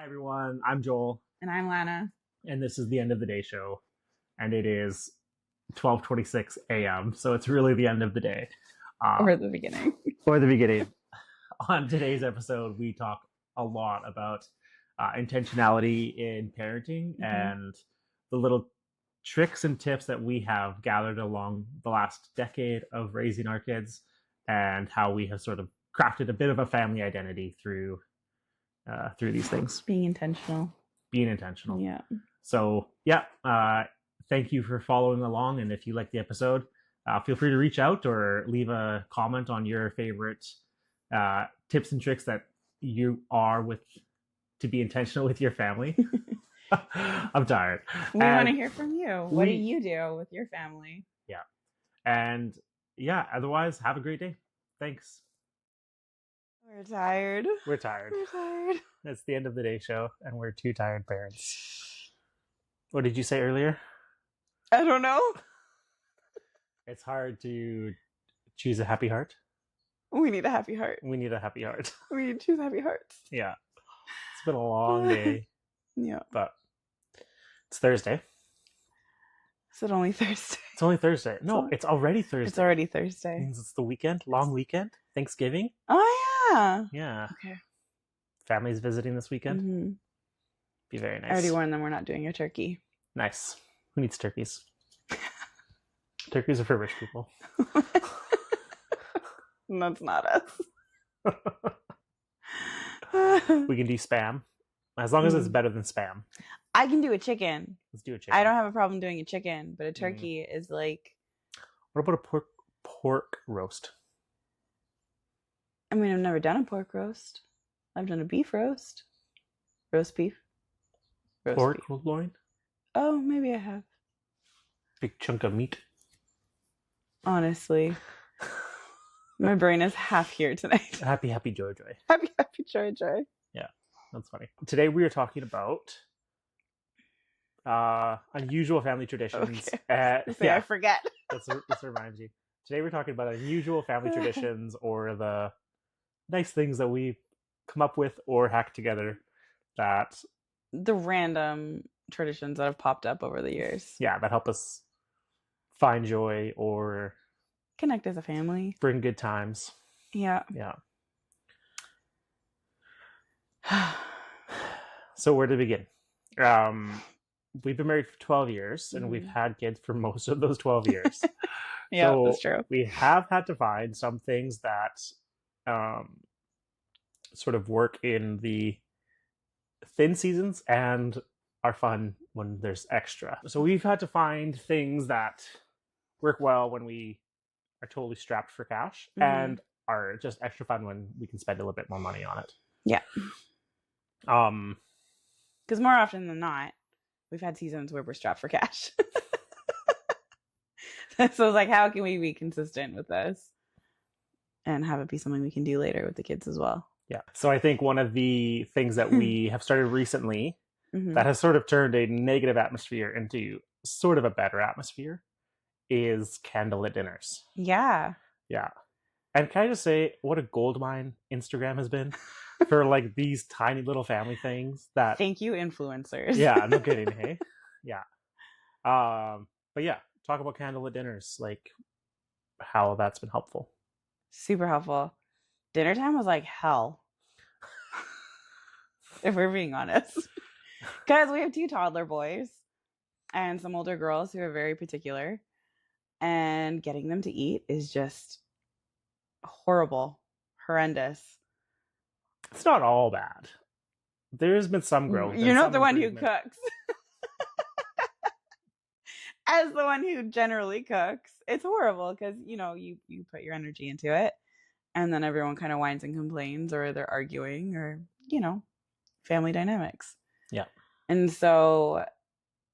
Hi everyone, I'm Joel, And I'm Lana. and this is the end of the day show, and it is 12:26 a.m. So it's really the end of the day, Or the beginning. or the beginning. On today's episode, we talk a lot about intentionality in parenting and the little tricks and tips that we have gathered along the last decade of raising our kids, and how we have sort of crafted a bit of a family identity through these things. Being intentional. Yeah. So, thank you for following along. And if you like the episode, feel free to reach out or leave a comment on your favorite tips and tricks that you are with to be intentional with your family. I'm tired. We want to hear from you. What do you do with your family? Yeah. And otherwise, have a great day. Thanks. We're tired. We're tired. It's the end of the day show, and we're two tired parents. What did you say earlier? I don't know. It's hard to choose a happy heart. We need a happy heart. We need a happy heart. We need to choose happy hearts. Yeah. It's been a long day. Yeah. But it's Thursday. Is it only Thursday? It's only Thursday. No, it's already Thursday. It's already Thursday. It means it's the weekend, long weekend, Thanksgiving. Oh, yeah. Yeah. Okay. Family's visiting this weekend. Mm-hmm. Be very nice. I already warned them we're not doing a turkey. Nice. Who needs turkeys? Turkeys are for rich people. That's not us. We can do spam. As long as it's better than spam. I can do a chicken. Let's do a chicken. I don't have a problem doing a chicken, but a turkey is like... What about a pork roast? I mean, I've never done a pork roast. I've done a beef roast. Roast beef. Pork loin? Oh, maybe I have. Big chunk of meat. Honestly. My brain is half here tonight. Happy joy. Happy joy. Yeah, that's funny. Today we are talking about unusual family traditions. Okay. I forget. This reminds you. Today we're talking about unusual family traditions, or the nice things that we come up with or hack together, that the random traditions that have popped up over the years. Yeah, that help us find joy or connect as a family. Bring good times. Yeah. Yeah. So where to begin? We've been married for 12 years, and we've had kids for most of those 12 years. Yeah, so that's true. We have had to find some things that sort of work in the thin seasons and are fun when there's extra. So we've had to find things that work well when we are totally strapped for cash, and are just extra fun when we can spend a little bit more money on it. Yeah. Because more often than not, we've had seasons where we're strapped for cash. So it's like, how can we be consistent with this and have it be something we can do later with the kids as well? Yeah. So I think one of the things that we have started recently that has sort of turned a negative atmosphere into sort of a better atmosphere is candlelit dinners. Yeah. Yeah. And can I just say what a goldmine Instagram has been for like these tiny little family things that... Thank you, influencers. Yeah, no kidding, hey? Yeah. But yeah, talk about candlelit dinners, like how that's been helpful. Super helpful. Dinner time was like hell. If we're being honest. Because we have 2 toddler boys and some older girls who are very particular. And getting them to eat is just horrible. Horrendous. It's not all bad. There's been some growth. You're not the one who cooks. As the one who generally cooks, it's horrible because, you put your energy into it, and then everyone kind of whines and complains, or they're arguing, or, family dynamics. Yeah. And so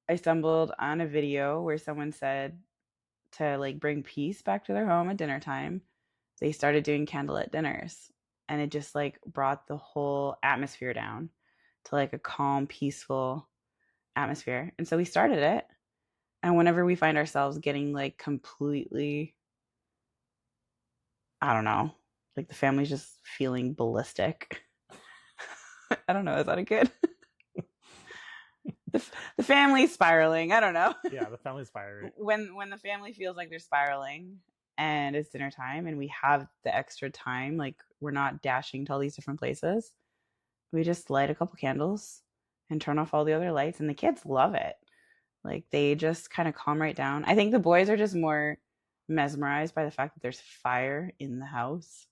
I stumbled on a video where someone said to like bring peace back to their home at dinner time, they started doing candlelit dinners, and it just like brought the whole atmosphere down to like a calm, peaceful atmosphere. And so we started it. And whenever we find ourselves getting like completely, I don't know, like the family's just feeling ballistic. I don't know. Is that a good? the family's spiraling. I don't know. Yeah, the family's spiraling. When the family feels like they're spiraling and it's dinner time and we have the extra time, like we're not dashing to all these different places, we just light a couple candles and turn off all the other lights, and the kids love it. Like they just kind of calm right down. I think the boys are just more mesmerized by the fact that there's fire in the house.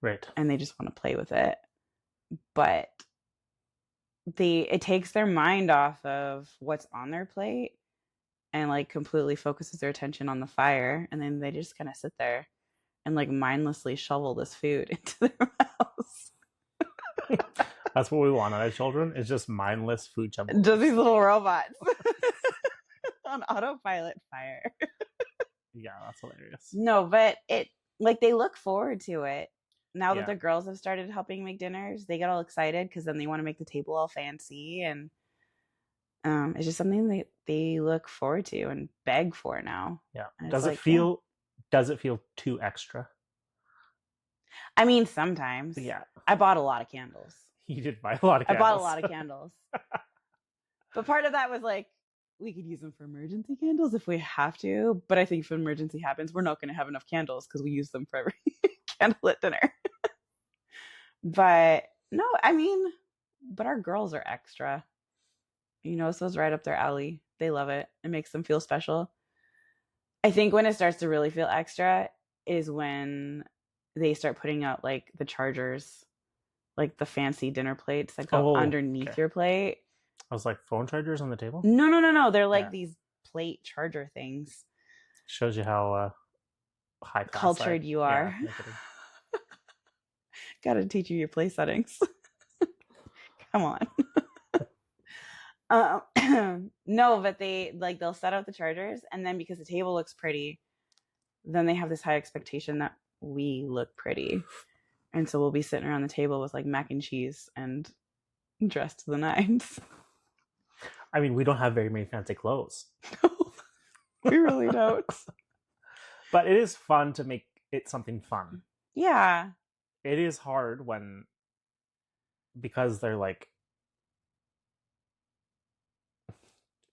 Right. And they just want to play with it. But it takes their mind off of what's on their plate and like completely focuses their attention on the fire, and then they just kind of sit there and like mindlessly shovel this food into their mouths. That's what we want as children, is just mindless food shoveling. Just these little robots on autopilot fire. Yeah, that's hilarious. No, but it like they look forward to it. Now that the girls have started helping make dinners, they get all excited because then they want to make the table all fancy, and it's just something that they look forward to and beg for now. Yeah. Does it feel too extra? I mean, sometimes. Yeah. I bought a lot of candles. You did buy a lot of candles. I bought a lot of candles. But part of that was like, we could use them for emergency candles if we have to. But I think if an emergency happens, we're not going to have enough candles because we use them for every candlelit dinner. But no, I mean, but our girls are extra. You know, so it's right up their alley. They love it. It makes them feel special. I think when it starts to really feel extra is when they start putting out like the chargers, like the fancy dinner plates that go underneath your plate. I was like, phone chargers on the table? No. They're like these plate charger things. Shows you how high class cultured you are. Yeah, Gotta teach you your place settings. Come on. No, but they'll set out the chargers, and then because the table looks pretty, then they have this high expectation that we look pretty. And so we'll be sitting around the table with like mac and cheese and dressed to the nines. I mean, we don't have very many fancy clothes. We really don't. But it is fun to make it something fun. Yeah. It is hard because they're like,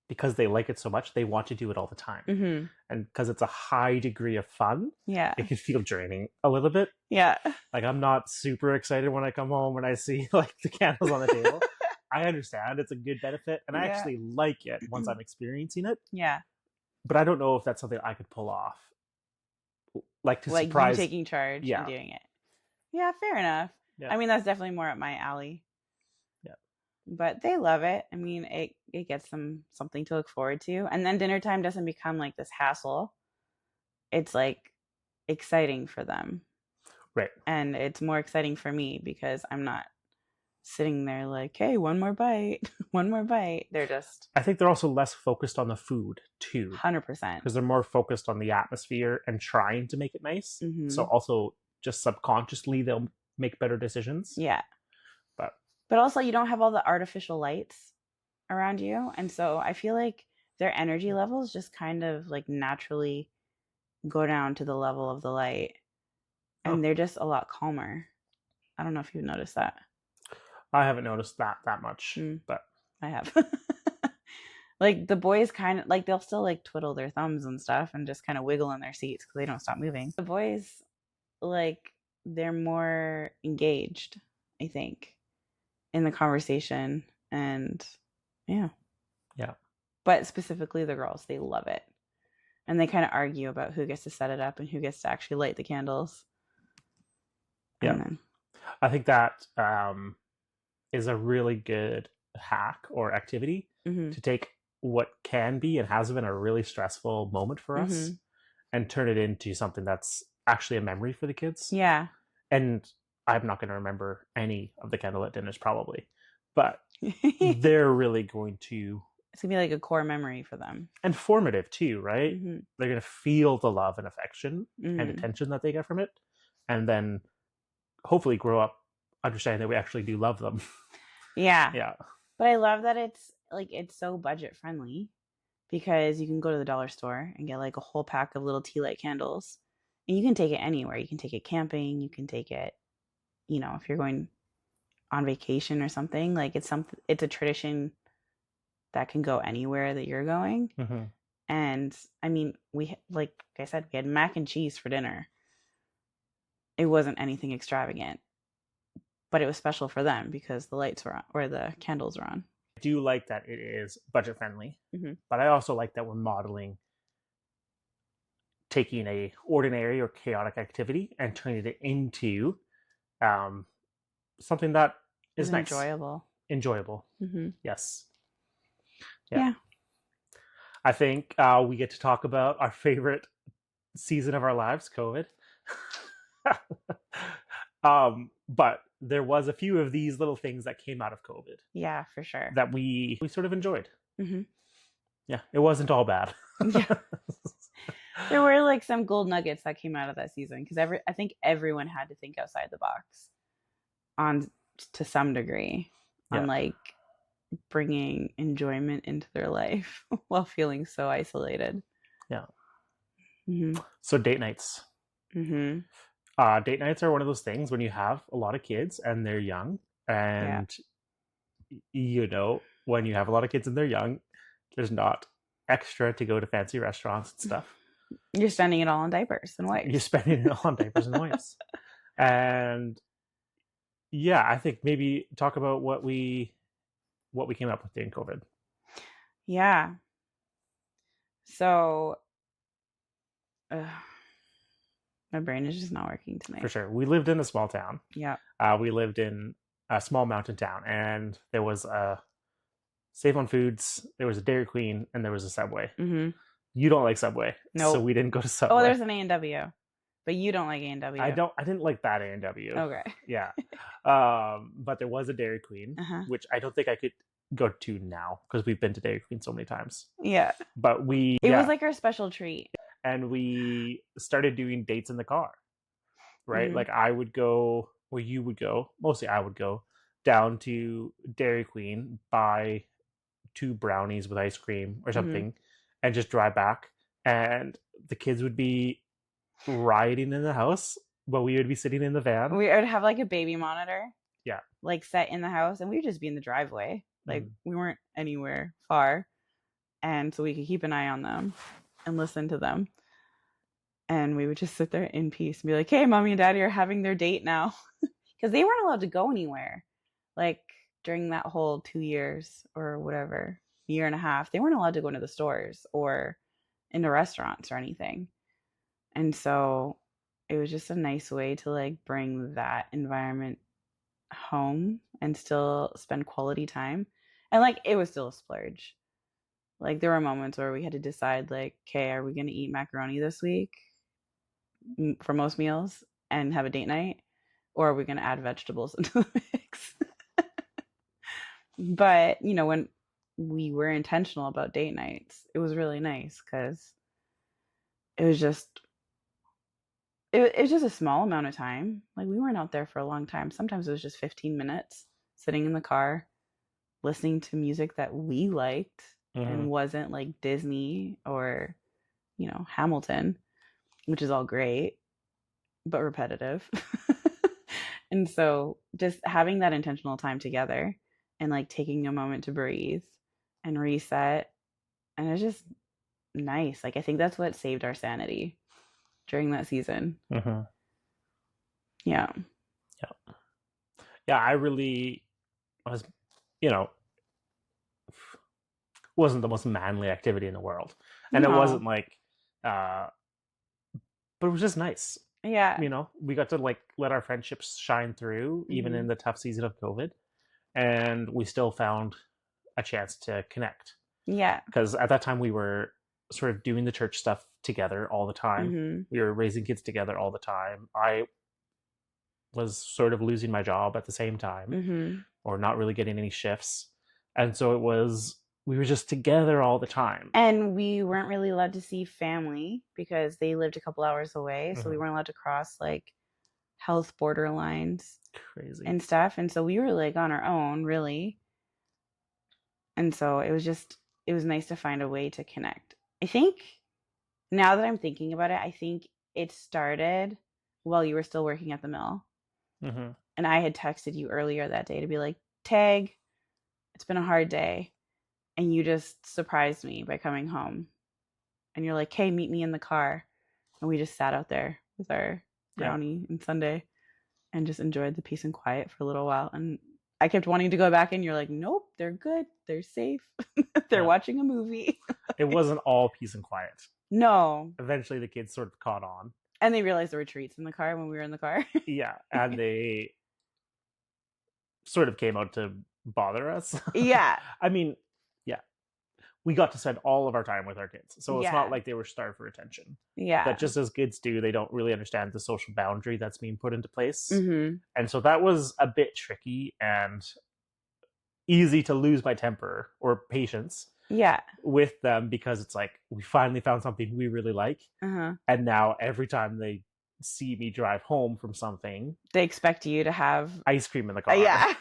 because they like it so much, they want to do it all the time. Mm-hmm. And because it's a high degree of fun, it can feel draining a little bit. Yeah. Like, I'm not super excited when I come home and I see like the candles on the table. I understand it's a good benefit, and I actually like it once I'm experiencing it. Yeah. But I don't know if that's something I could pull off. Like to surprise, you taking charge and doing it. Yeah, fair enough. Yeah. I mean, that's definitely more up my alley. Yeah. But they love it. I mean, it gets them something to look forward to. And then dinner time doesn't become like this hassle. It's like exciting for them. Right. And it's more exciting for me because I'm not sitting there like, hey, one more bite. They're just... I think they're also less focused on the food too. 100%. Because they're more focused on the atmosphere and trying to make it nice. Mm-hmm. So also just subconsciously they'll make better decisions. Yeah. But also you don't have all the artificial lights around you. And so I feel like their energy levels just kind of like naturally go down to the level of the light. And they're just a lot calmer. I don't know if you've noticed that. I haven't noticed that much, but I have. Like the boys kind of like, they'll still like twiddle their thumbs and stuff and just kind of wiggle in their seats because they don't stop moving. The boys, like, they're more engaged, I think, in the conversation. And yeah. But specifically the girls, they love it. And they kind of argue about who gets to set it up and who gets to actually light the candles. Yeah. I think that is a really good hack or activity to take what can be and has been a really stressful moment for us and turn it into something that's actually a memory for the kids. Yeah. And I'm not going to remember any of the candlelit dinners probably, but they're really going to... It's going to be like a core memory for them. And formative too, right? Mm-hmm. They're going to feel the love and affection and attention that they get from it. And then hopefully grow up understanding that we actually do love them. Yeah. But I love that it's so budget friendly because you can go to the dollar store and get like a whole pack of little tea light candles, and you can take it anywhere. You can take it camping. You can take it, you know, if you're going on vacation or something. Like it's a tradition that can go anywhere that you're going. Mm-hmm. And I mean, like I said, we had mac and cheese for dinner. It wasn't anything extravagant, but it was special for them because the lights were on or the candles were on. I do like that it is budget friendly, Mm-hmm. but I also like that we're modeling taking a ordinary or chaotic activity and turning it into um, something that It was is nice, enjoyable. enjoyable. Mm-hmm. Yes. Yeah. Yeah. I think we get to talk about our favorite season of our lives, COVID. But there was a few of these little things that came out of COVID Yeah, for sure. that we sort of enjoyed. Mm-hmm. Yeah, it wasn't all bad. Yeah. There were like some gold nuggets that came out of that season because I think everyone had to think outside the box on to some degree on Yeah. like bringing enjoyment into their life while feeling so isolated. Yeah. Mm-hmm. So date nights. Mm-hmm. Date nights are one of those things when you have a lot of kids and they're young, Yeah. and when you have a lot of kids and they're young, there's not extra to go to fancy restaurants and stuff. You're spending it all on diapers and You're wipes. spending it on diapers and wipes. And yeah, I think maybe talk about what we came up with during COVID. Yeah. So, my brain is just not working tonight. For sure. We lived in a small town. Yeah. We lived in a small mountain town, and there was a Save on Foods, there was a Dairy Queen, and there was a Subway. Mm-hmm. You don't like Subway, Nope. so we didn't go to Subway. Oh, there's an A&W, but you don't like A&W. I didn't like that A&W. Okay. Yeah. But there was a Dairy Queen, Uh-huh. which I don't think I could go to now because we've been to Dairy Queen so many times. Yeah. But it was like our special treat. And we started doing dates in the car, right? Mm-hmm. Like I would go, or you would go, mostly I would go down to Dairy Queen, buy 2 brownies with ice cream or something, and just drive back. And the kids would be rioting in the house, but we would be sitting in the van. We would have like a baby monitor. Yeah. Like set in the house, and we would just be in the driveway. Like we weren't anywhere far. And so we could keep an eye on them and listen to them. And we would just sit there in peace and be like, hey, mommy and daddy are having their date now. Because they weren't allowed to go anywhere. Like during that whole 2 years or whatever, year and a half, they weren't allowed to go into the stores or into restaurants or anything. And so it was just a nice way to like bring that environment home and still spend quality time. And like it was still a splurge. Like there were moments where we had to decide like, okay, are we going to eat macaroni this week for most meals and have a date night, or are we going to add vegetables into the mix? But when we were intentional about date nights, it was really nice because it was just a small amount of time. Like we weren't out there for a long time. Sometimes it was just 15 minutes sitting in the car listening to music that we liked and wasn't like Disney or Hamilton, which is all great but repetitive. And so just having that intentional time together and like taking a moment to breathe and reset, and it's just nice. Like I think that's what saved our sanity during that season. Yeah. I really was, wasn't the most manly activity in the world, and it wasn't like but it was just nice. Yeah. We got to like let our friendships shine through even in the tough season of COVID, and we still found a chance to connect. Yeah. Because at that time we were sort of doing the church stuff together all the time. We were raising kids together all the time. I was sort of losing my job at the same time, or not really getting any shifts. And so we were just together all the time. And we weren't really allowed to see family because they lived a couple hours away. So we weren't allowed to cross like health borderlines. Crazy. And stuff. And so we were like on our own, really. And so it was nice to find a way to connect. I think now that I'm thinking about it, I think it started while you were still working at the mill. And I had texted you earlier that day to be like, Tag, it's been a hard day. and you just surprised me by coming home. And you're like, hey, meet me in the car. And we just sat out there with our brownie and sundae and just enjoyed the peace and quiet for a little while. And I kept wanting to go back in. You're like, nope, they're good. They're safe. They're watching a movie. It wasn't all peace and quiet. No. Eventually the kids sort of caught on. And they realized there were treats in the car when we were in the car. Yeah. And they sort of came out to bother us. Yeah. I mean, yeah. We got to spend all of our time with our kids. So it's not like they were starved for attention. Yeah. But just as kids do, they don't really understand the social boundary that's being put into place. Mm-hmm. And so that was a bit tricky and easy to lose my temper or patience. Yeah. With them, because it's like we finally found something we really like. Uh-huh. And now every time they see me drive home from something, they expect you to have ice cream in the car. Yeah.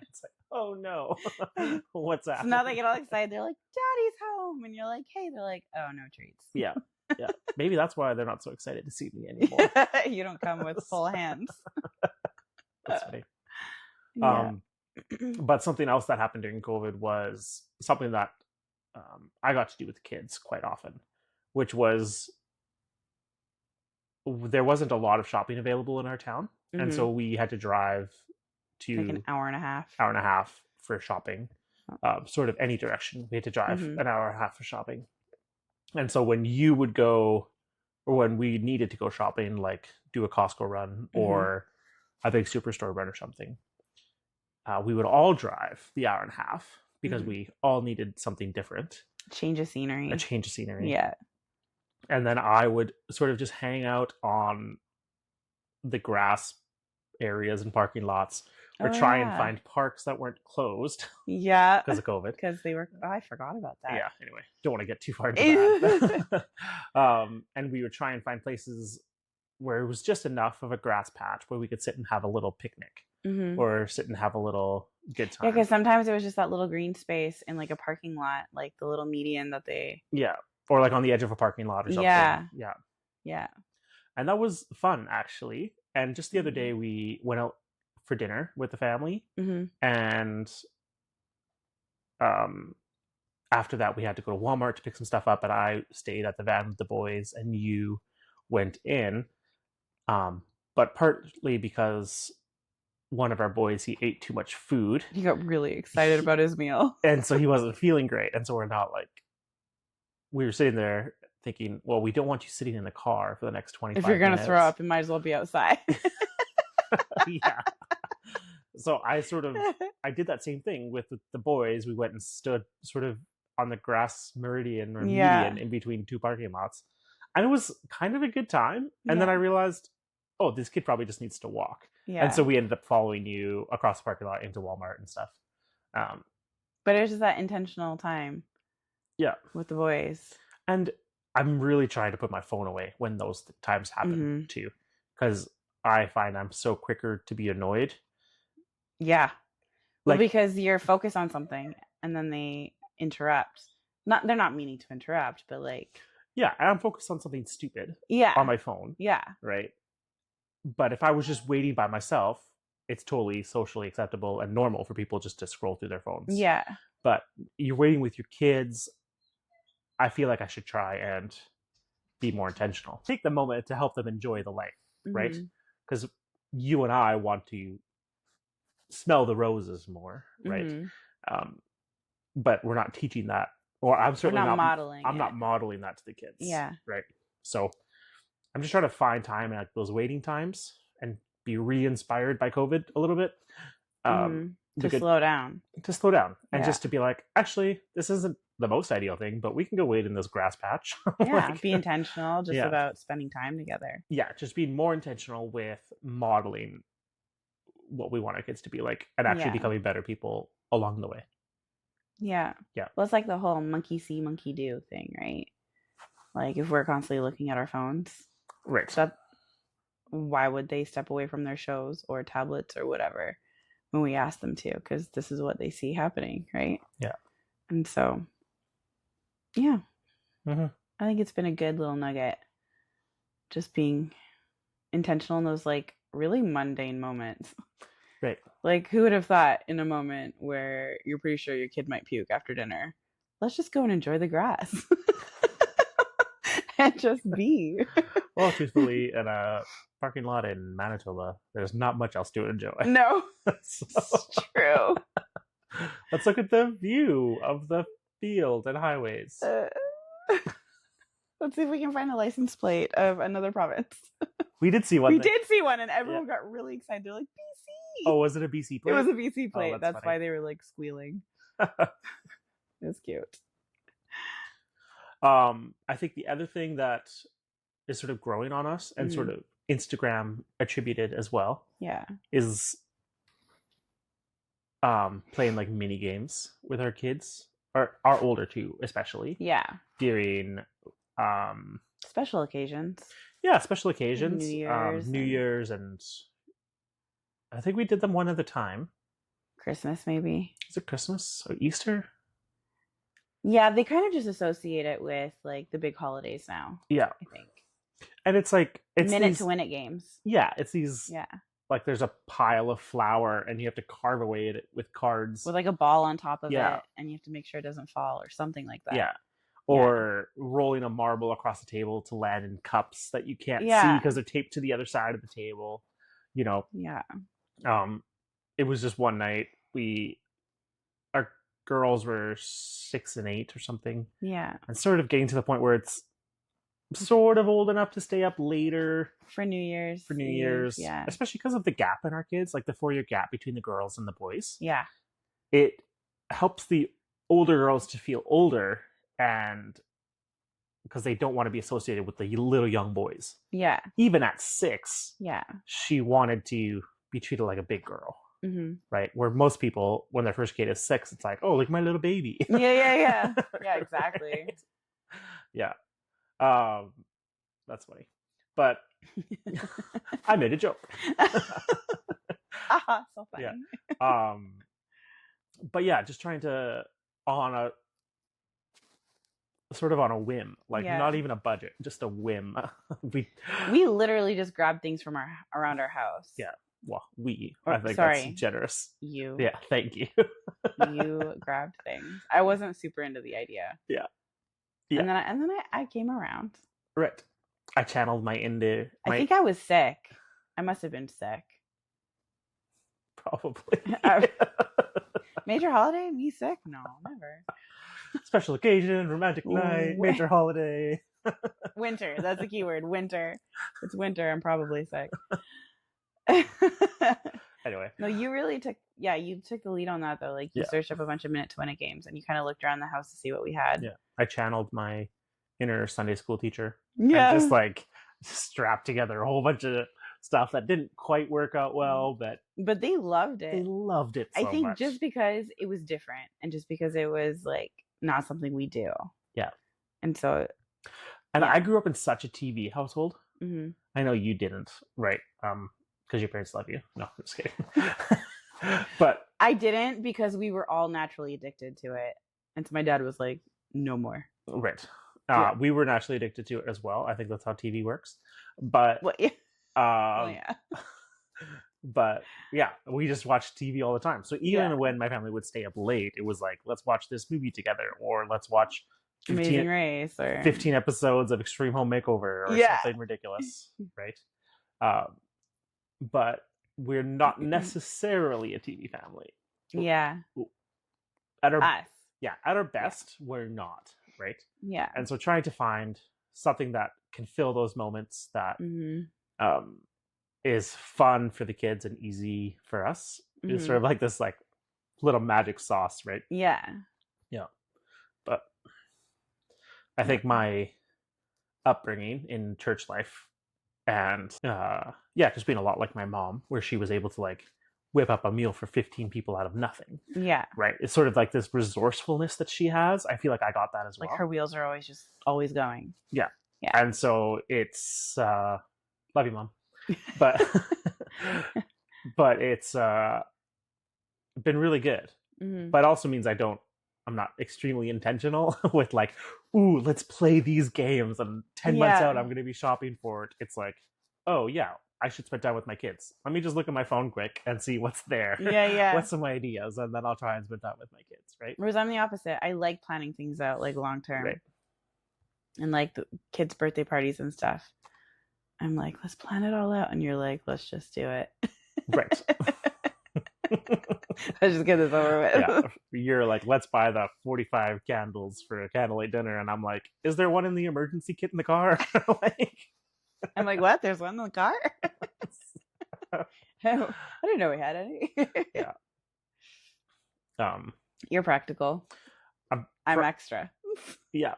It's like, oh no, what's happening? So now they get all excited. They're like, Daddy's home. And you're like, hey, they're like, oh, no treats. Yeah. Yeah. Maybe that's why they're not so excited to see me anymore. You don't come with full hands. That's funny. Yeah. But something else that happened during COVID was something that I got to do with kids quite often, which was there wasn't a lot of shopping available in our town. Mm-hmm. And so we had to drive to like an hour and a half for shopping, sort of any direction. We had to drive an hour and a half for shopping. And so when you would go, or when we needed to go shopping, like do a Costco run or a big superstore run or something, we would all drive the hour and a half because we all needed something different. A change of scenery. Yeah. And then I would sort of just hang out on the grass areas and parking lots or try and find parks that weren't closed. Yeah. Because of COVID. Because they were, I forgot about that. Yeah. Anyway, don't want to get too far into that. And we would try and find places where it was just enough of a grass patch where we could sit and have a little picnic. Or sit and have a little good time. Yeah, because sometimes it was just that little green space in like a parking lot, like the little median that they... Yeah, or like on the edge of a parking lot or something. Yeah. And that was fun, actually. And just the other day, we went out for dinner with the family. And after that, we had to go to Walmart to pick some stuff up. And I stayed at the van with the boys, and you went in. But partly because... one of our boys, he ate too much food. He got really excited about his meal. And so he wasn't feeling great. And so we were sitting there thinking, well, we don't want you sitting in the car for the next 25 minutes. If you're going to throw up, you might as well be outside. Yeah. So I did that same thing with the boys. We went and stood sort of on the grass meridian or median in between two parking lots. And it was kind of a good time. And then I realized, oh, this kid probably just needs to walk. Yeah. And so we ended up following you across the parking lot into Walmart and stuff. But it was just that intentional time. Yeah. With the boys. And I'm really trying to put my phone away when those times happen too. Because I find I'm so quicker to be annoyed. Yeah. Well, because you're focused on something and then they interrupt. They're not meaning to interrupt, but like... Yeah, and I'm focused on something stupid. Yeah. On my phone. Yeah. Right? But if I was just waiting by myself, it's totally socially acceptable and normal for people just to scroll through their phones. Yeah. But you're waiting with your kids. I feel like I should try and be more intentional. Take the moment to help them enjoy the life, right? Because you and I want to smell the roses more, right? But we're not teaching that, or I'm certainly not modeling. I'm not modeling that to the kids. Yeah. Right. So I'm just trying to find time at those waiting times and be re-inspired by COVID a little bit. To slow down. And just to be like, actually, this isn't the most ideal thing, but we can go wait in this grass patch. Yeah, be intentional just about spending time together. Yeah, just being more intentional with modeling what we want our kids to be like and actually becoming better people along the way. Yeah. Yeah. Well, it's like the whole monkey see, monkey do thing, right? Like if we're constantly looking at our phones. Right. So why would they step away from their shows or tablets or whatever when we ask them to? Because this is what they see happening, right? Yeah. And so, yeah. I think it's been a good little nugget. Just being intentional in those like really mundane moments. Right. Like, who would have thought in a moment where you're pretty sure your kid might puke after dinner? Let's just go and enjoy the grass and just be. Well, truthfully, in a parking lot in Manitoba, there's not much else to enjoy. No, So, it's true. let's look at the view of the field and highways. Let's see if we can find a license plate of another province. We did see one. We did see one, and everyone got really excited. They're like, BC. Oh, was it a BC plate? It was a BC plate. that's That's why they were like squealing. It was cute. I think the other thing that is sort of growing on us and sort of Instagram attributed as well, is playing like mini games with our kids, or our older two especially. Yeah. During special occasions. Yeah, special occasions. New Year's and I think we did them one at a time. Christmas, maybe. Is it Christmas or Easter? Yeah, they kind of just associate it with like the big holidays now. Yeah. I think. And it's like minute to win it games. Yeah, it's these. Yeah. Like there's a pile of flour and you have to carve away at it with cards. With like a ball on top of it, and you have to make sure it doesn't fall or something like that. Yeah. Or rolling a marble across the table to land in cups that you can't see because they're taped to the other side of the table. You know. Yeah. It was just one night. Our girls were 6 and 8 or something. Yeah. And sort of getting to the point where it's sort of old enough to stay up later for New Year's. Yeah. Especially because of the gap in our kids, like the 4-year gap between the girls and the boys. Yeah. It helps the older girls to feel older, and because they don't want to be associated with the little young boys. Yeah. Even at 6. Yeah. She wanted to be treated like a big girl. Mm-hmm. Right? Where most people, when their first kid is 6, it's like, oh, look, my little baby. Yeah, exactly. Right? Yeah. That's funny. But I made a joke. So funny. Yeah. But yeah, just trying to on a whim, like not even a budget, just a whim. we literally just grabbed things from around our house. Yeah. Well, I think that's generous. You. Yeah, thank you. You grabbed things. I wasn't super into the idea. Yeah. And then I came around. Right. I channeled I think I was sick. I must have been sick. Probably. Major holiday? Me sick? No, never. Special occasion, romantic night, major holiday. Winter. That's the key word. Winter. It's winter. I'm probably sick. Anyway. No, you really took the lead on that though. Like you searched up a bunch of minute to win it games and you kind of looked around the house to see what we had. Yeah. I channeled my inner Sunday school teacher. Yeah. And just like strapped together a whole bunch of stuff that didn't quite work out well, but they loved it. They loved it so I think much. Just because it was different and just because it was like not something we do. Yeah. And so I grew up in such a TV household. Mm-hmm. I know you didn't, right? Because your parents love you. No, I'm just kidding. But I didn't, because we were all naturally addicted to it. And so my dad was like, no more. Right. We were naturally addicted to it as well. I think that's how TV works. But but yeah, we just watched TV all the time. So even when my family would stay up late, it was like, let's watch this movie together, or let's watch Amazing Race, or 15 episodes of Extreme Home Makeover, or something ridiculous, right? But we're not necessarily a TV family. Yeah. At our best, we're not, right? Yeah. And so trying to find something that can fill those moments that is fun for the kids and easy for us is sort of like this like little magic sauce, right? Yeah. Yeah. But I think my upbringing in church life and just being a lot like my mom, where she was able to like whip up a meal for 15 people out of nothing. Yeah. Right. It's sort of like this resourcefulness that she has. I feel like I got that as well. Like her wheels are always going. Yeah. Yeah. And so it's love you, Mom. But it's been really good. Mm-hmm. But it also means I'm not extremely intentional with like, ooh, let's play these games and 10 months out I'm going to be shopping for it. It's like, oh yeah, I should spend time with my kids. Let me just look at my phone quick and see what's there. Yeah. What's some ideas, and then I'll try and spend time with my kids, right? Whereas I'm the opposite. I like planning things out like long term. Right. And like the kids' birthday parties and stuff. I'm like, let's plan it all out. And you're like, let's just do it. Right. Let's just get this over with. Yeah. You're like, let's buy the 45 candles for a candlelight dinner. And I'm like, is there one in the emergency kit in the car? Like, I'm like, what? There's one in the car? I didn't know we had any. Yeah. You're practical. I'm extra. Yeah.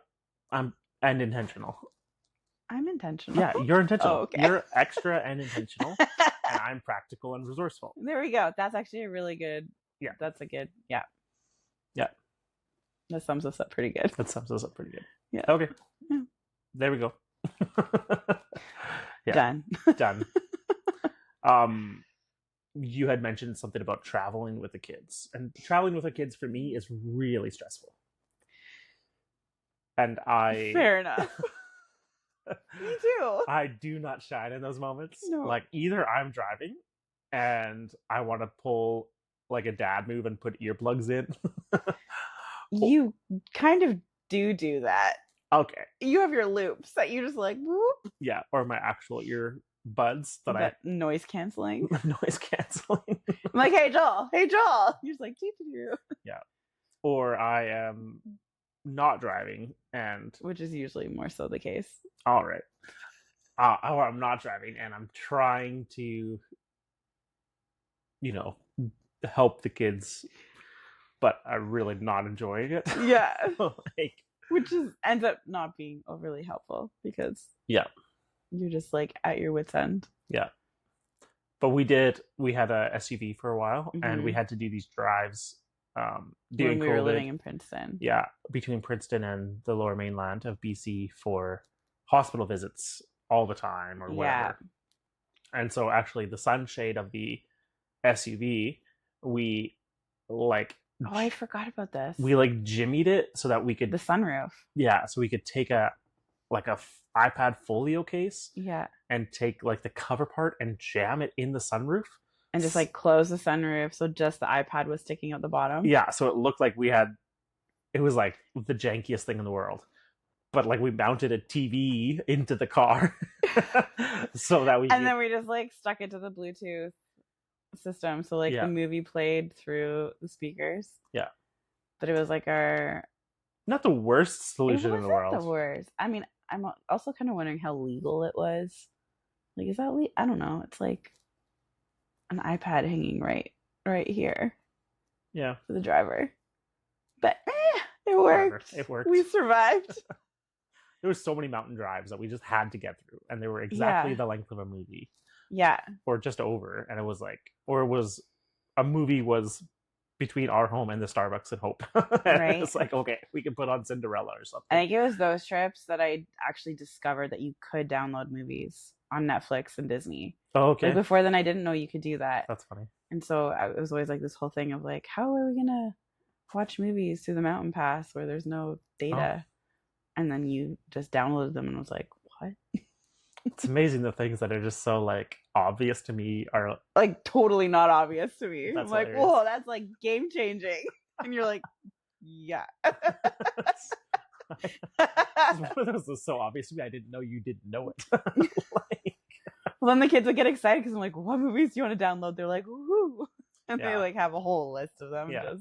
And intentional. I'm intentional. Yeah, you're intentional. Oh, okay. You're extra and intentional. And I'm practical and resourceful. There we go. That's actually a really good. Yeah. That's a good. Yeah. Yeah. That sums us up pretty good. Yeah. Yeah. Okay. Yeah. There we go. Yeah. Done. You had mentioned something about traveling with the kids, and traveling with the kids for me is really stressful. And fair enough. Me too. I do not shine in those moments. No. Like, either I'm driving and I want to pull like a dad move and put earplugs in. You kind of do that. Okay. You have your loops that you just like whoop. Yeah, or my actual earbuds that noise canceling. Noise canceling. I'm like, hey Joel. You're just like, doo-doo-doo. Yeah. Or I am not driving, and which is usually more so the case. All right. Or I'm not driving and I'm trying to, help the kids, but I'm really not enjoying it. Yeah. Like, which ends up not being overly helpful because you're just like at your wit's end. Yeah. But we had a SUV for a while, and we had to do these drives during when we were COVID. living in Princeton. Yeah, between Princeton and the lower mainland of BC for hospital visits all the time or whatever. Yeah. And so actually the sunshade of the SUV, we I forgot about this. We jimmied it so that we could the sunroof. Yeah, so we could take a iPad folio case. Yeah. And take the cover part and jam it in the sunroof. And just close the sunroof so just the iPad was sticking out the bottom. Yeah, so it looked like it was like the jankiest thing in the world. But we mounted a TV into the car so that then we just stuck it to the Bluetooth system. So the movie played through the speakers. Yeah. But it was our not the worst solution in the world. The worst. I mean, I'm also kind of wondering how legal it was. Is that legal? I don't know. It's an iPad hanging right here. Yeah. For the driver. But it worked. It worked. We survived. There were so many mountain drives that we just had to get through, and they were exactly the length of a movie. Yeah. Or just over, and it was a movie was between our home and the Starbucks in Hope. Right. It's okay, we can put on Cinderella or something. I think it was those trips that I actually discovered that you could download movies on Netflix and Disney. Oh, okay. Before then, I didn't know you could do that. That's funny. And so it was always this whole thing of how are we gonna watch movies through the Mountain Pass where there's no data? And then you just downloaded them and was like, what? It's amazing the things that are just so obvious to me are totally not obvious to me. That's I'm hilarious. Whoa, that's game changing. And you're like, yeah. One of those was so obvious to me, I didn't know you didn't know it. Well, then the kids would get excited because I'm like, what movies do you want to download? They're like, woohoo. And they have a whole list of them. Yeah.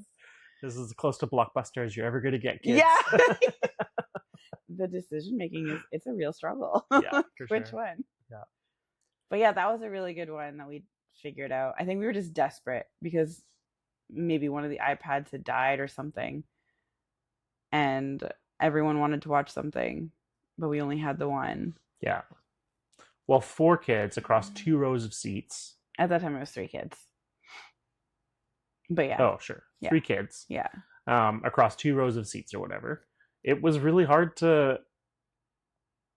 This is as close to Blockbuster as you're ever going to get, kids. Yeah. The decision making it's a real struggle. Yeah, for Which sure. one? Yeah. But yeah, that was a really good one that we figured out. I think we were just desperate because maybe one of the iPads had died or something. And everyone wanted to watch something, but we only had the one. Yeah. Well, 4 kids across 2 rows of seats. At that time, it was 3 kids. But yeah. Oh, sure. Yeah. 3 kids. Yeah. Across 2 rows of seats or whatever. It was really hard to,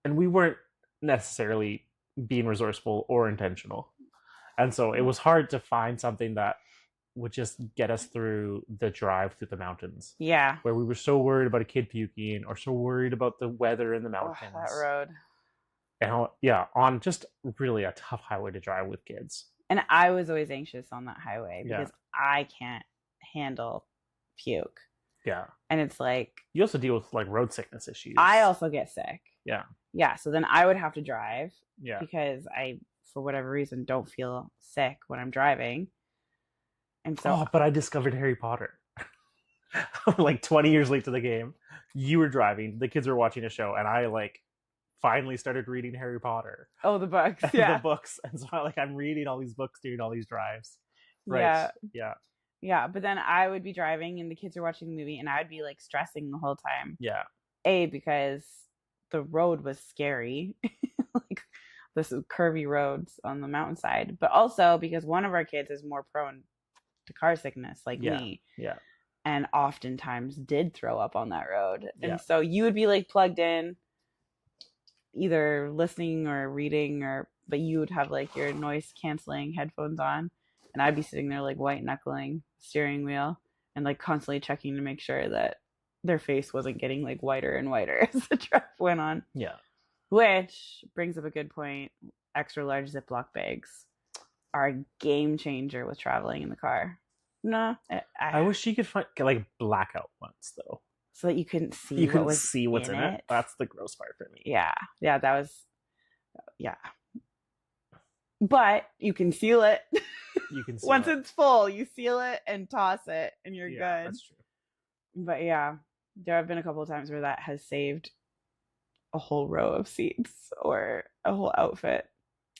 and we weren't necessarily being resourceful or intentional. And so it was hard to find something that would just get us through the drive through the mountains. Yeah. Where we were so worried about a kid puking or so worried about the weather in the mountains. That road. And yeah, on just really a tough highway to drive with kids. And I was always anxious on that highway Yeah. because I can't handle puke. Yeah. And it's like, you also deal with like road sickness issues. I also get sick. Yeah. Yeah. So then I would have to drive Yeah. because I, for whatever reason, don't feel sick when I'm driving. And so, but I discovered Harry Potter. Like 20 years late to the game. You were driving, the kids were watching a show, and I like finally started reading Harry Potter. oh, the books. Yeah. The books. And so I'm reading all these books during all these drives. Right. Yeah. Yeah. Yeah. But then I would be driving and the kids are watching the movie and I'd be like stressing the whole time. Yeah. Because the road was scary. Like this curvy roads on the mountainside. But also because one of our kids is more prone to car sickness like me. Yeah. And oftentimes did throw up on that road. Yeah. And so you would be like plugged in, either listening or reading, but you would have like your noise canceling headphones on. And I'd be sitting there like white knuckling steering wheel and like constantly checking to make sure that their face wasn't getting like whiter and whiter as the drive went on. Yeah. Which brings up a good point. Extra large Ziploc bags are a game changer with traveling in the car. No, I wish you could find like blackout ones though, so that you couldn't see. You couldn't see what's in it. That's the gross part for me. Yeah, that was. Yeah, but you can seal it. You can seal once it. It's full. You seal it and toss it, and you're good. That's true. But yeah, there have been a couple of times where that has saved a whole row of seats or a whole outfit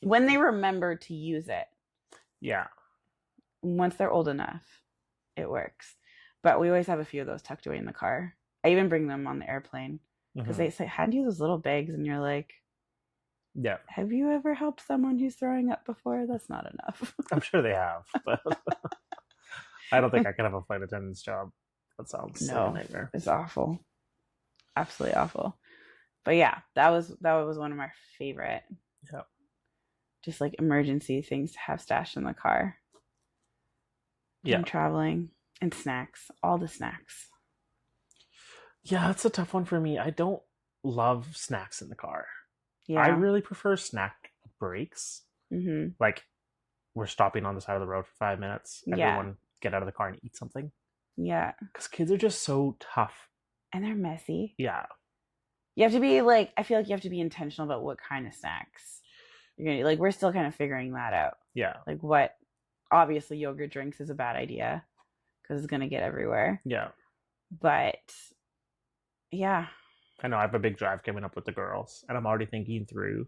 when they remember to use it. Yeah. Once they're old enough, it works. But we always have a few of those tucked away in the car. I even bring them on the airplane because they say, hand you those little bags, and you're like, yeah. Have you ever helped someone who's throwing up before? That's not enough. I'm sure they have, but I don't think I can have a flight attendant's job. That sounds like a nightmare. It's awful. Absolutely awful. But yeah, that was one of my favorite. Yeah. Just like emergency things to have stashed in the car. Yeah. And traveling and snacks, all the snacks. Yeah, that's a tough one for me. I don't love snacks in the car. Yeah. I really prefer snack breaks. Mm-hmm. Like we're stopping on the side of the road for 5 minutes. Everyone get out of the car and eat something. Yeah. Because kids are just so tough. And they're messy. Yeah. You have to be like, I feel like you have to be intentional about what kind of snacks you're going to like. We're still kind of figuring that out. Yeah. Like what, obviously yogurt drinks is a bad idea because it's going to get everywhere. Yeah. But yeah. I know I have a big drive coming up with the girls and I'm already thinking through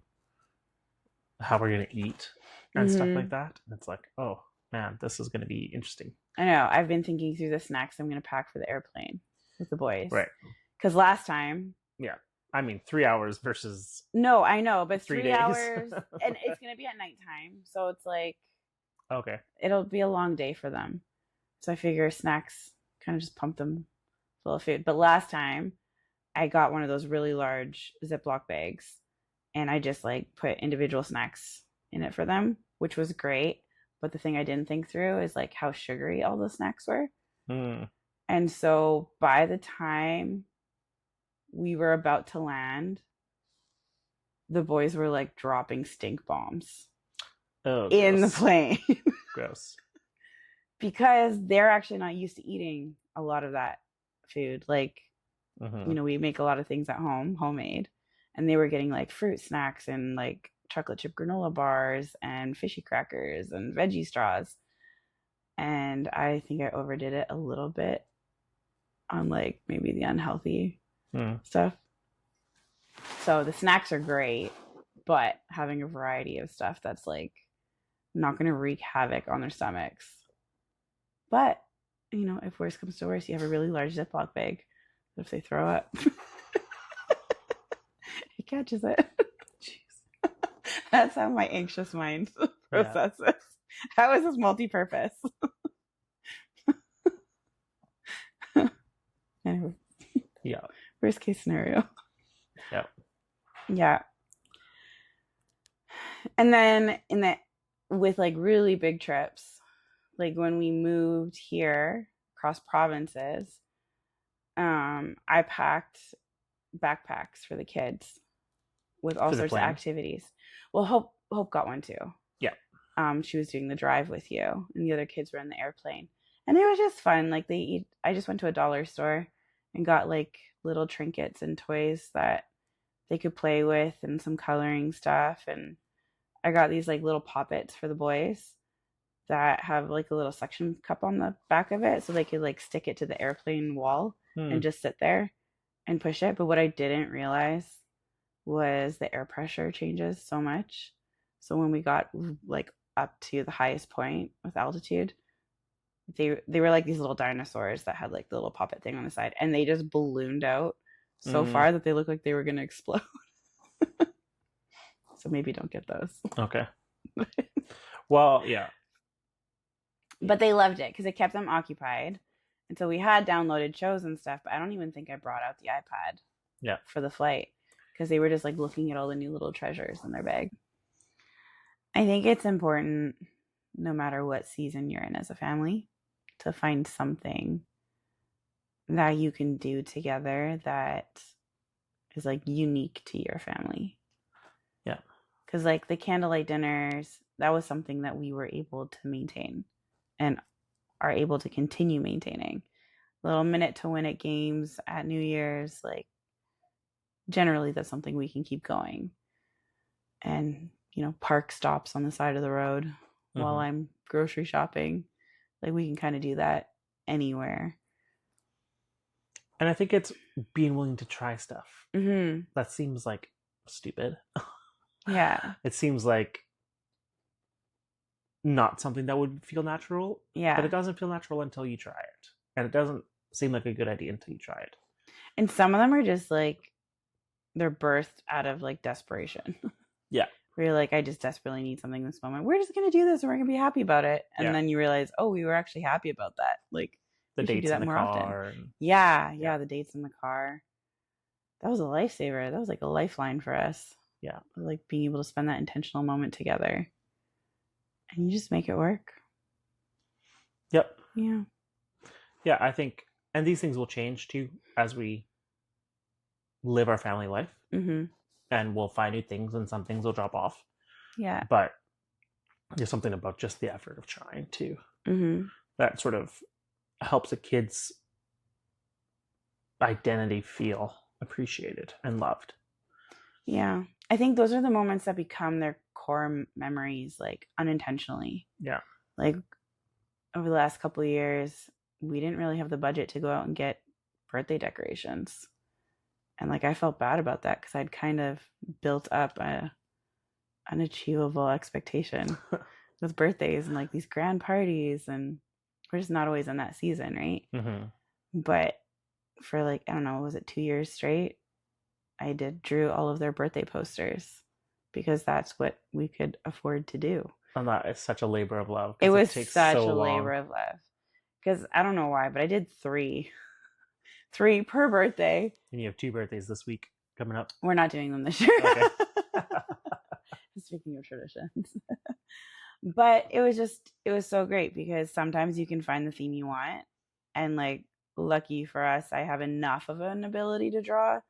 how we're going to eat and stuff like that. And it's like, oh man, this is going to be interesting. I know. I've been thinking through the snacks I'm going to pack for the airplane with the boys. Right. Because last time. Yeah. I mean, 3 hours versus. No, I know, but 3 days. hours. And it's going to be at nighttime. So it's like. Okay. It'll be a long day for them. So I figure snacks, kind of just pump them full of food. But last time I got one of those really large Ziploc bags and I just like put individual snacks in it for them, which was great. But the thing I didn't think through is like how sugary all the snacks were. And so by the time we were about to land, the boys were like dropping stink bombs in the plane. Gross. Because they're actually not used to eating a lot of that food. Like, you know, we make a lot of things at home, homemade. And they were getting like fruit snacks and like chocolate chip granola bars and fishy crackers and veggie straws. And I think I overdid it a little bit on like maybe the unhealthy stuff. So the snacks are great, but having a variety of stuff that's like not going to wreak havoc on their stomachs. But, you know, if worse comes to worse, you have a really large Ziploc bag. If they throw up, it catches it. Jeez. That's how my anxious mind processes. How is this multi-purpose? Anyway. Yeah. Worst case scenario. Yeah. Yeah. And then with like really big trips, like when we moved here across provinces, I packed backpacks for the kids with all For the sorts of plane. activities. Well, Hope got one too. Yeah. She was doing the drive with you, and the other kids were in the airplane, and it was just fun. Like I just went to a dollar store and got like little trinkets and toys that they could play with, and some coloring stuff, and I got these like little poppets for the boys that have like a little suction cup on the back of it, so they could like stick it to the airplane wall and just sit there and push it. But what I didn't realize was the air pressure changes so much. So when we got like up to the highest point with altitude, they were like these little dinosaurs that had like the little poppet thing on the side, and they just ballooned out so far that they looked like they were gonna explode. So maybe don't get those. Okay. Well, yeah. But they loved it because it kept them occupied. And so we had downloaded shows and stuff, but I don't even think I brought out the iPad for the flight because they were just like looking at all the new little treasures in their bag. I think it's important, no matter what season you're in as a family, to find something that you can do together that is like unique to your family. Yeah. Because like the candlelight dinners, that was something that we were able to maintain and are able to continue maintaining. Little minute to win it games at New Year's, like generally that's something we can keep going. And, you know, park stops on the side of the road while I'm grocery shopping. Like we can kind of do that anywhere. And I think it's being willing to try stuff. That seems like stupid. Yeah. It seems like not something that would feel natural. Yeah. But it doesn't feel natural until you try it. And it doesn't seem like a good idea until you try it. And some of them are just like, they're birthed out of like desperation. Yeah. Where you're like, I just desperately need something this moment. We're just going to do this and we're going to be happy about it. And then you realize, oh, we were actually happy about that. Like, the dates do that in the more car. Often. Yeah, the dates in the car. That was a lifesaver. That was like a lifeline for us. Yeah. Like being able to spend that intentional moment together. And you just make it work. Yep. Yeah. Yeah, I think, and these things will change too as we live our family life. And we'll find new things and some things will drop off. Yeah. But there's something about just the effort of trying too. That sort of helps a kid's identity feel appreciated and loved. Yeah. I think those are the moments that become their core memories, like unintentionally. Yeah. Like over the last couple of years, we didn't really have the budget to go out and get birthday decorations. And like I felt bad about that because I'd kind of built up a unachievable expectation with birthdays and like these grand parties, and we're just not always in that season, right? But for like, I don't know, was it 2 years straight? I drew all of their birthday posters because that's what we could afford to do. And that is such a labor of love. It was such a labor of love. Because I don't know why, but I did 3 per birthday. And you have 2 birthdays this week coming up. We're not doing them this year. Okay. Speaking of traditions. But it was so great because sometimes you can find the theme you want. And like, lucky for us, I have enough of an ability to draw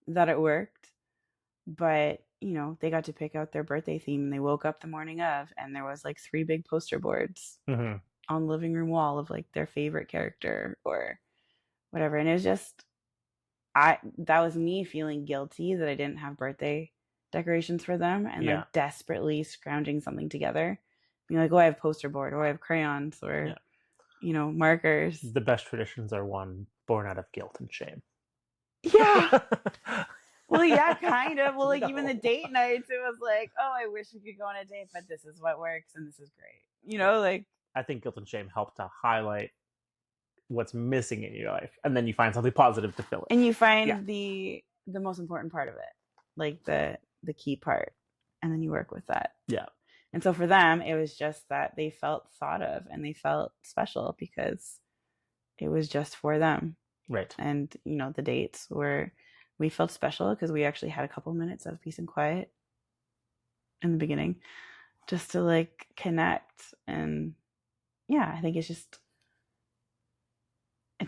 that it worked. But, you know, they got to pick out their birthday theme and they woke up the morning of, and there was like 3 big poster boards on the living room wall of like their favorite character or whatever. And it was just, that was me feeling guilty that I didn't have birthday decorations for them and like desperately scrounging something together. Being like, oh, I have poster board, or I have crayons, or, you know, markers. The best traditions are one born out of guilt and shame. Yeah. Well, yeah, kind of. Well, like even the date nights, it was like, oh, I wish we could go on a date, but this is what works and this is great. You know, like. I think guilt and shame help to highlight what's missing in your life, and then you find something positive to fill it. And you find the most important part of it, like the key part, and then you work with that. Yeah. And so for them, it was just that they felt thought of and they felt special because it was just for them. Right. And, you know, the dates were, we felt special because we actually had a couple minutes of peace and quiet in the beginning just to like connect. And yeah, I think it's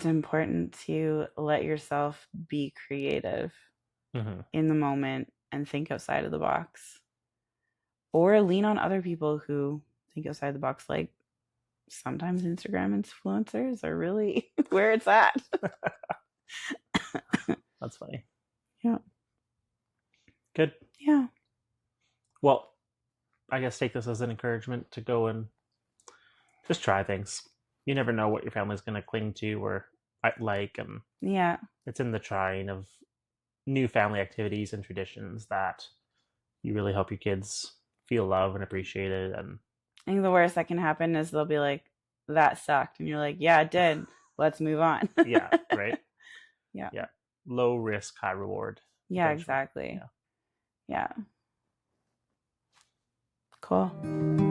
important to let yourself be creative in the moment and think outside of the box, or lean on other people who think outside the box. Like sometimes Instagram influencers are really where it's at. That's funny. Yeah. Good. Yeah. Well, I guess take this as an encouragement to go and just try things. You never know what your family's going to cling to or like, and Yeah. it's in the trying of new family activities and traditions that you really help your kids feel loved and appreciated. And I think the worst that can happen is they'll be like, that sucked. And you're like, yeah, it did. Let's move on. yeah, right? Yeah. Yeah. Low risk, high reward. Yeah, exactly. Yeah. Yeah. Cool.